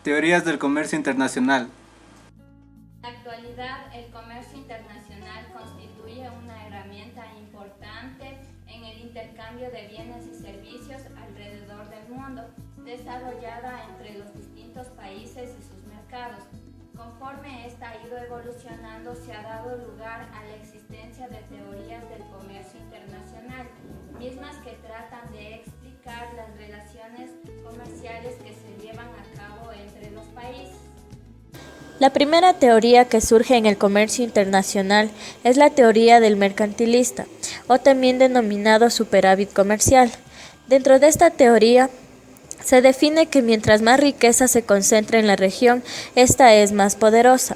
Teorías del comercio internacional. En la actualidad, el comercio internacional constituye una herramienta importante en el intercambio de bienes y servicios alrededor del mundo, desarrollada entre los distintos países y sus mercados. Conforme esta ha ido evolucionando, se ha dado lugar a la existencia de teorías del comercio internacional, mismas que tratan de explicar las relaciones comerciales que se llevan a cabo entre los países. La primera teoría que surge en el comercio internacional es la teoría del mercantilista, o también denominado superávit comercial. Dentro de esta teoría, se define que mientras más riqueza se concentra en la región, esta es más poderosa.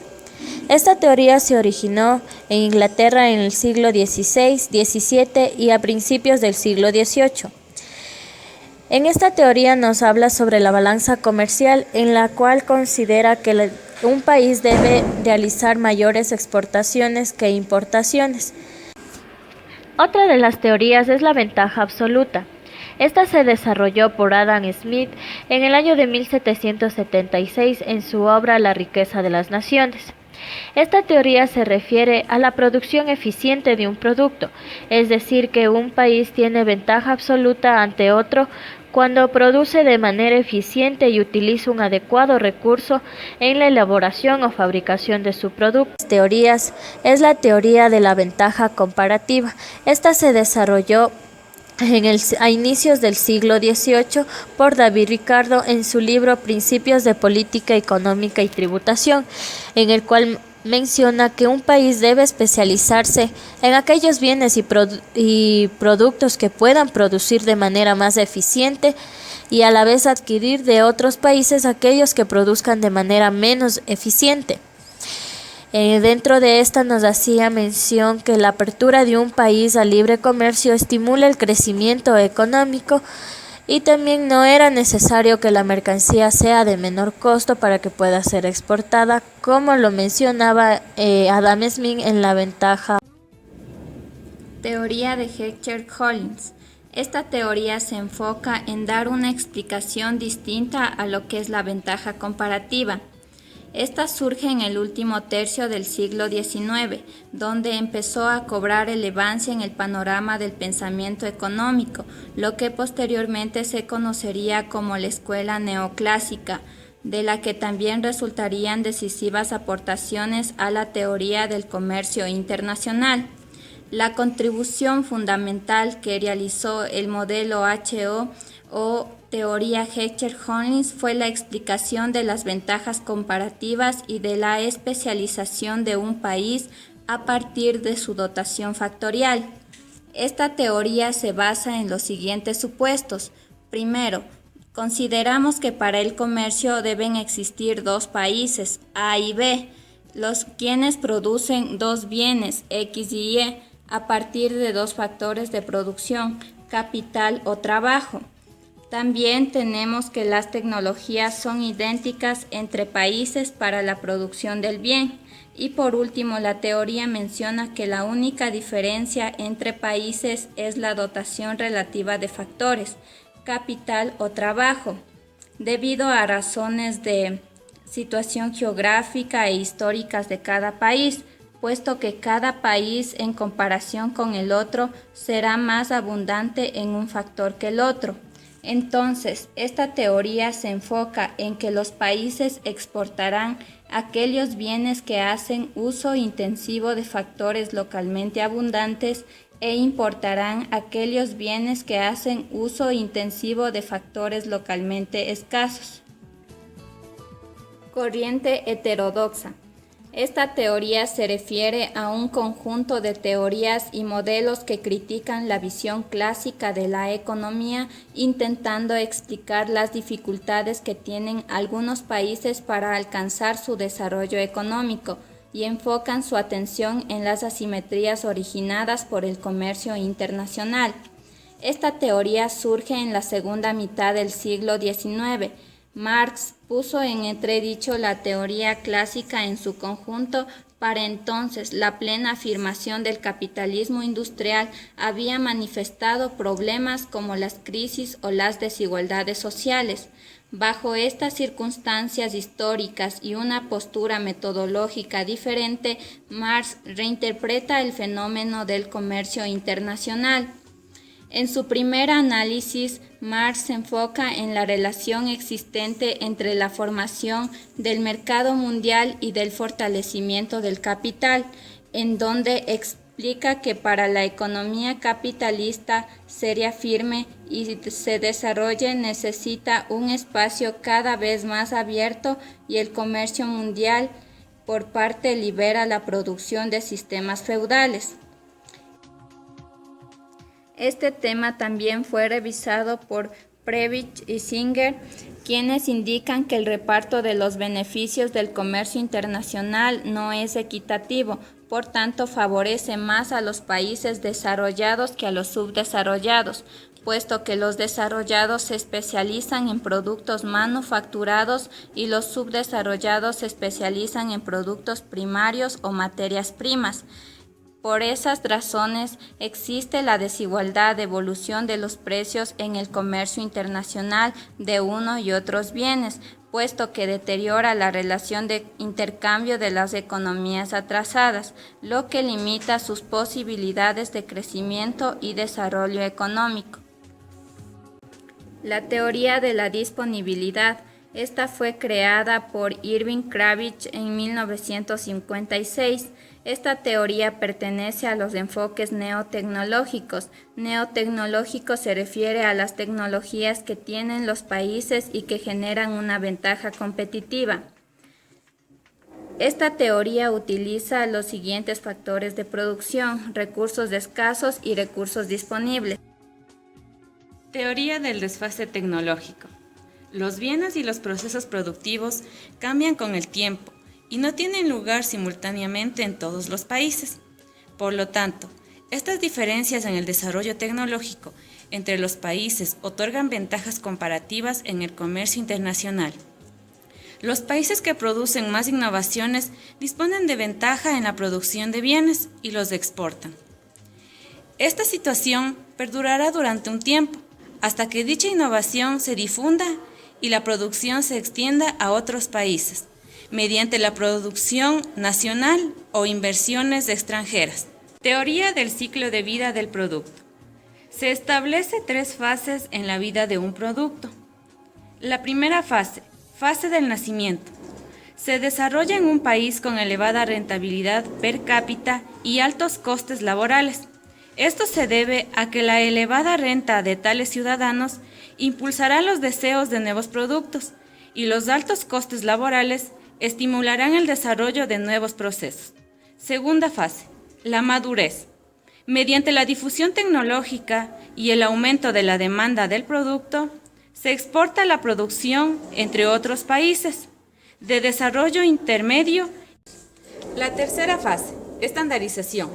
Esta teoría se originó en Inglaterra en el siglo XVI, XVII y a principios del siglo XVIII. En esta teoría nos habla sobre la balanza comercial, en la cual considera que un país debe realizar mayores exportaciones que importaciones. Otra de las teorías es la ventaja absoluta. Esta se desarrolló por Adam Smith en el año de 1776 en su obra La riqueza de las naciones. Esta teoría se refiere a la producción eficiente de un producto, es decir, que un país tiene ventaja absoluta ante otro cuando produce de manera eficiente y utiliza un adecuado recurso en la elaboración o fabricación de su producto. Las teorías es la teoría de la ventaja comparativa. Esta se desarrolló a inicios del siglo XVIII por David Ricardo en su libro Principios de Política Económica y Tributación, en el cual menciona que un país debe especializarse en aquellos bienes y productos que puedan producir de manera más eficiente y a la vez adquirir de otros países aquellos que produzcan de manera menos eficiente. Dentro de esta nos hacía mención que la apertura de un país al libre comercio estimula el crecimiento económico y también no era necesario que la mercancía sea de menor costo para que pueda ser exportada, como lo mencionaba Adam Smith en la ventaja. Teoría de Heckscher-Holmes. Esta teoría se enfoca en dar una explicación distinta a lo que es la ventaja comparativa. Esta surge en el último tercio del siglo XIX, donde empezó a cobrar relevancia en el panorama del pensamiento económico, lo que posteriormente se conocería como la escuela neoclásica, de la que también resultarían decisivas aportaciones a la teoría del comercio internacional. La contribución fundamental que realizó el modelo HO o teoría Heckscher-Holmes fue la explicación de las ventajas comparativas y de la especialización de un país a partir de su dotación factorial. Esta teoría se basa en los siguientes supuestos. Primero, consideramos que para el comercio deben existir dos países, A y B, los quienes producen dos bienes, X y Y, a partir de dos factores de producción, capital o trabajo. También tenemos que las tecnologías son idénticas entre países para la producción del bien. Y por último, la teoría menciona que la única diferencia entre países es la dotación relativa de factores, capital o trabajo, debido a razones de situación geográfica e históricas de cada país, puesto que cada país en comparación con el otro será más abundante en un factor que el otro. Entonces, esta teoría se enfoca en que los países exportarán aquellos bienes que hacen uso intensivo de factores localmente abundantes e importarán aquellos bienes que hacen uso intensivo de factores localmente escasos. Corriente heterodoxa. Esta teoría se refiere a un conjunto de teorías y modelos que critican la visión clásica de la economía, intentando explicar las dificultades que tienen algunos países para alcanzar su desarrollo económico, y enfocan su atención en las asimetrías originadas por el comercio internacional. Esta teoría surge en la segunda mitad del siglo XIX. Marx puso en entredicho la teoría clásica en su conjunto. Para entonces, la plena afirmación del capitalismo industrial había manifestado problemas como las crisis o las desigualdades sociales. Bajo estas circunstancias históricas y una postura metodológica diferente, Marx reinterpreta el fenómeno del comercio internacional. En su primer análisis, Marx se enfoca en la relación existente entre la formación del mercado mundial y del fortalecimiento del capital, en donde explica que para la economía capitalista seria, firme y se desarrolle necesita un espacio cada vez más abierto y el comercio mundial por parte libera la producción de sistemas feudales. Este tema también fue revisado por Prebisch y Singer, quienes indican que el reparto de los beneficios del comercio internacional no es equitativo, por tanto favorece más a los países desarrollados que a los subdesarrollados, puesto que los desarrollados se especializan en productos manufacturados y los subdesarrollados se especializan en productos primarios o materias primas. Por esas razones existe la desigualdad de evolución de los precios en el comercio internacional de uno y otros bienes, puesto que deteriora la relación de intercambio de las economías atrasadas, lo que limita sus posibilidades de crecimiento y desarrollo económico. La teoría de la disponibilidad. Esta fue creada por Irving Kravitz en 1956. Esta teoría pertenece a los enfoques neotecnológicos. Neotecnológico se refiere a las tecnologías que tienen los países y que generan una ventaja competitiva. Esta teoría utiliza los siguientes factores de producción: recursos escasos y recursos disponibles. Teoría del desfase tecnológico. Los bienes y los procesos productivos cambian con el tiempo y no tienen lugar simultáneamente en todos los países. Por lo tanto, estas diferencias en el desarrollo tecnológico entre los países otorgan ventajas comparativas en el comercio internacional. Los países que producen más innovaciones disponen de ventaja en la producción de bienes y los exportan. Esta situación perdurará durante un tiempo, hasta que dicha innovación se difunda y la producción se extienda a otros países, mediante la producción nacional o inversiones extranjeras. Teoría del ciclo de vida del producto. Se establece 3 fases en la vida de un producto. La primera fase, fase del nacimiento. Se desarrolla en un país con elevada rentabilidad per cápita y altos costes laborales. Esto se debe a que la elevada renta de tales ciudadanos impulsará los deseos de nuevos productos y los altos costes laborales estimularán el desarrollo de nuevos procesos. Segunda fase, la madurez. Mediante la difusión tecnológica y el aumento de la demanda del producto, se exporta la producción entre otros países de desarrollo intermedio. La tercera fase, estandarización.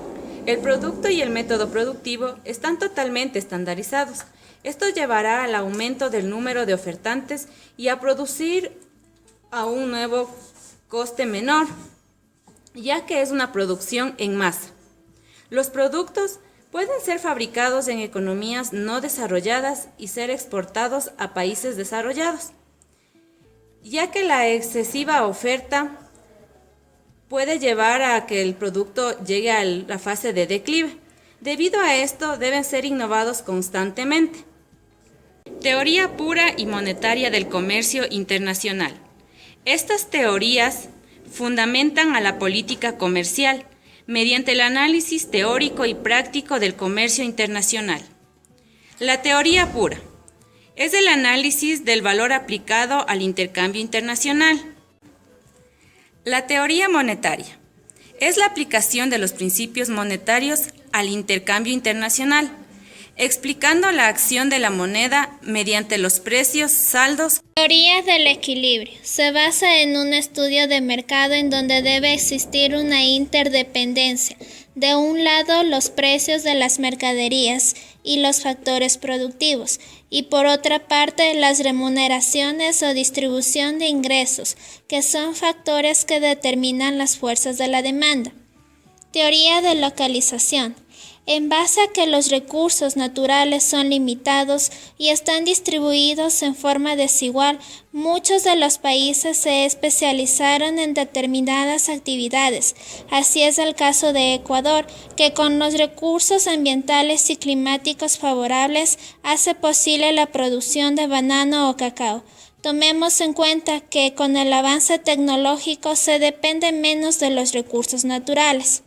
El producto y el método productivo están totalmente estandarizados. Esto llevará al aumento del número de ofertantes y a producir a un nuevo coste menor, ya que es una producción en masa. Los productos pueden ser fabricados en economías no desarrolladas y ser exportados a países desarrollados, ya que la excesiva oferta puede llevar a que el producto llegue a la fase de declive. Debido a esto, deben ser innovados constantemente. Teoría pura y monetaria del comercio internacional. Estas teorías fundamentan a la política comercial mediante el análisis teórico y práctico del comercio internacional. La teoría pura es el análisis del valor aplicado al intercambio internacional. La teoría monetaria es la aplicación de los principios monetarios al intercambio internacional, explicando la acción de la moneda mediante los precios, saldos. Teoría del equilibrio. Se basa en un estudio de mercado en donde debe existir una interdependencia. De un lado, los precios de las mercaderías y los factores productivos, y por otra parte, las remuneraciones o distribución de ingresos, que son factores que determinan las fuerzas de la demanda. Teoría de localización. En base a que los recursos naturales son limitados y están distribuidos en forma desigual, muchos de los países se especializaron en determinadas actividades. Así es el caso de Ecuador, que con los recursos ambientales y climáticos favorables hace posible la producción de banano o cacao. Tomemos en cuenta que con el avance tecnológico se depende menos de los recursos naturales.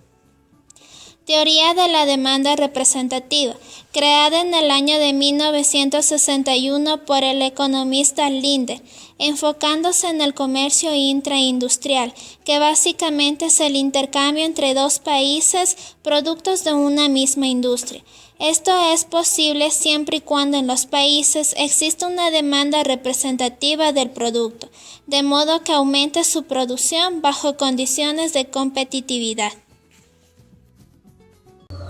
Teoría de la demanda representativa, creada en el año de 1961 por el economista Linde, enfocándose en el comercio intraindustrial, que básicamente es el intercambio entre dos países productos de una misma industria. Esto es posible siempre y cuando en los países exista una demanda representativa del producto, de modo que aumente su producción bajo condiciones de competitividad.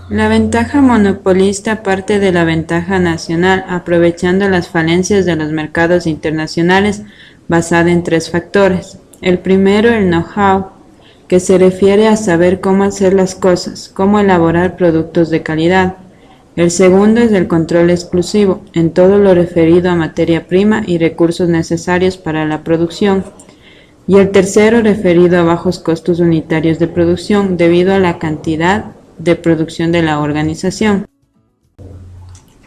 La ventaja monopolista parte de la ventaja nacional, aprovechando las falencias de los mercados internacionales, basada en 3 factores. El primero, el know-how, que se refiere a saber cómo hacer las cosas, cómo elaborar productos de calidad. El segundo es el control exclusivo, en todo lo referido a materia prima y recursos necesarios para la producción. Y el tercero, referido a bajos costos unitarios de producción, debido a la cantidad de producción de la organización.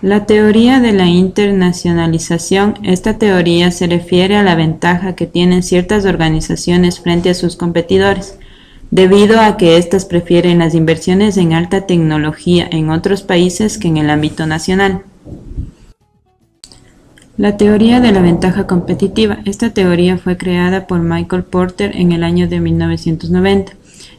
La teoría de la internacionalización. Esta teoría se refiere a la ventaja que tienen ciertas organizaciones frente a sus competidores, debido a que éstas prefieren las inversiones en alta tecnología en otros países que en el ámbito nacional. La teoría de la ventaja competitiva. Esta teoría fue creada por Michael Porter en el año de 1990.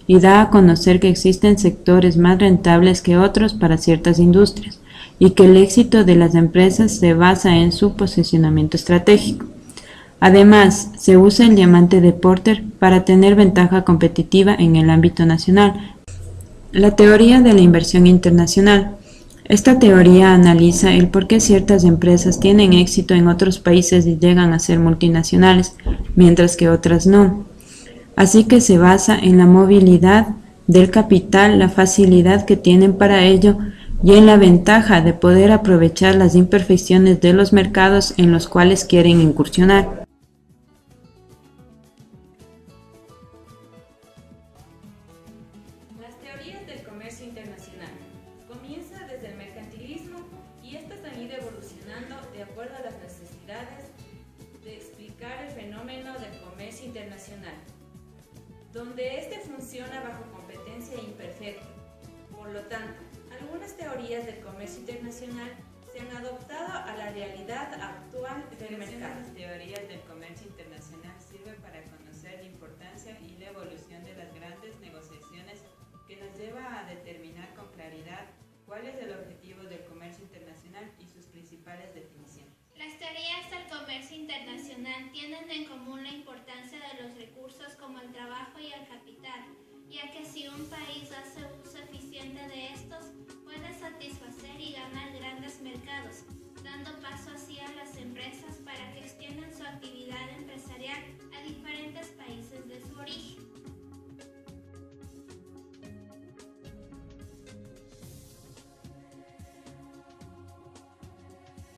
Y da a conocer que existen sectores más rentables que otros para ciertas industrias, y que el éxito de las empresas se basa en su posicionamiento estratégico. Además, se usa el diamante de Porter para tener ventaja competitiva en el ámbito nacional. La teoría de la inversión internacional. Esta teoría analiza el por qué ciertas empresas tienen éxito en otros países y llegan a ser multinacionales, mientras que otras no. Así que se basa en la movilidad del capital, la facilidad que tienen para ello y en la ventaja de poder aprovechar las imperfecciones de los mercados en los cuales quieren incursionar. Las teorías del comercio internacional. Comienza desde el mercantilismo y estas han ido evolucionando de acuerdo a las necesidades de explicar el fenómeno del comercio internacional, donde este funciona bajo competencia imperfecta. Por lo tanto, algunas teorías del comercio internacional se han adoptado a la realidad actual del mercado. Las teorías del comercio internacional sirven para conocer la importancia y la evolución de las grandes negociaciones, que nos lleva a determinar con claridad cuál es el objetivo del comercio internacional y sus principales definiciones. Las teorías del comercio internacional tienen en común la importancia de los recursos como el trabajo y el capital, ya que si un país hace uso eficiente de estos, puede satisfacer y ganar grandes mercados, dando paso así a las empresas para que extiendan